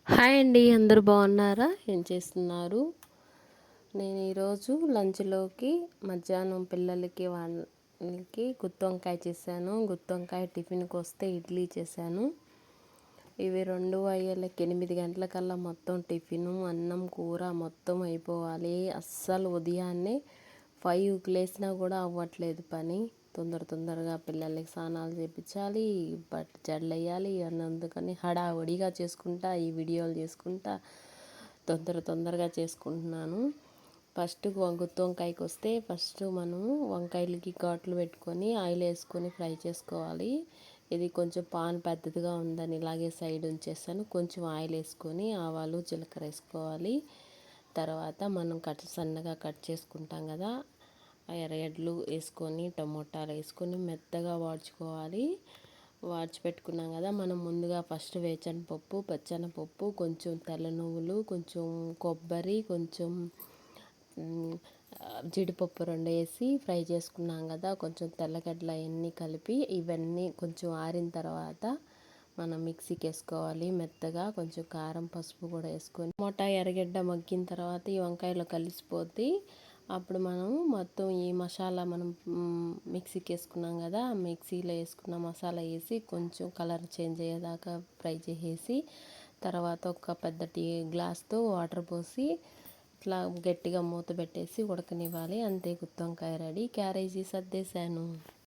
Hi అండి, అందరూ బాగున్నారా? ఏం చేస్తున్నారు? నేను ఈరోజు లంచ్లోకి మధ్యాహ్నం పిల్లలకి వాళ్ళకి గుత్తి వంకాయ చేశాను. గుత్తి వంకాయ టిఫిన్కి వస్తే ఇడ్లీ చేశాను. ఇవి రెండు అయ్యేళ్ళకి 8 గంటలకల్లా మొత్తం టిఫిను అన్నం కూర మొత్తం అయిపోవాలి. అస్సలు ఉదయాన్నే 5కి లేసినా కూడా అవ్వట్లేదు పని. తొందరగా పిల్లలకి స్నానాలు చేయించాలి, జడలు వేయాలి అందుకని హడావుడిగా చేసుకుంటా ఈ వీడియోలు చేసుకుంటా తొందరగా చేసుకుంటున్నాను. ఫస్ట్ గుత్తి వంకాయకి వస్తే ఫస్ట్ మనము వంకాయలకి ఘాట్లు పెట్టుకొని ఆయిల్ వేసుకొని ఫ్రై చేసుకోవాలి. ఇది కొంచెం పాన్ పెద్దదిగా ఉందని ఇలాగే సైడ్ ఉంచేస్తాను. కొంచెం ఆయిల్ వేసుకొని ఆవాలు జీలకర్ర వేసుకోవాలి. తర్వాత మనం సన్నగా కట్ చేసుకుంటాం కదా, ఎర్రగడ్డలు వేసుకొని టమోటాలు వేసుకొని మెత్తగా వాడ్చుకోవాలి. పెట్టుకున్నాం కదా, మనం ముందుగా ఫస్ట్ వేరుశనగపప్పు, పచ్చెనపప్పు, కొంచెం తెల్ల నువ్వులు, కొంచెం కొబ్బరి, కొంచెం జీడిపప్పు 2 వేసి ఫ్రై చేసుకున్నాం కదా, కొంచెం తెల్లగడ్డలు అవన్నీ కలిపి ఇవన్నీ కొంచెం ఆరిన తర్వాత మనం మిక్సీకి వేసుకోవాలి మెత్తగా. కొంచెం కారం పసుపు కూడా వేసుకొని టమోటా ఎర్రగడ్డ మగ్గిన తర్వాత ఈ వంకాయలో కలిసిపోద్ది. అప్పుడు మనం మొత్తం ఈ మసాలా మనం మిక్సీకి వేసుకున్నాం కదా, మిక్సీలో వేసుకున్న మసాలా వేసి కొంచెం కలర్ చేంజ్ అయ్యేదాకా ఫ్రై చేసేసి తర్వాత ఒక పెద్ద గ్లాస్తో వాటర్ పోసి ఇట్లా గట్టిగా మూత పెట్టేసి ఉడకనివ్వాలి. అంతే, గుత్తి వంకాయ రెడీ. క్యారేజీ సర్దేశాను.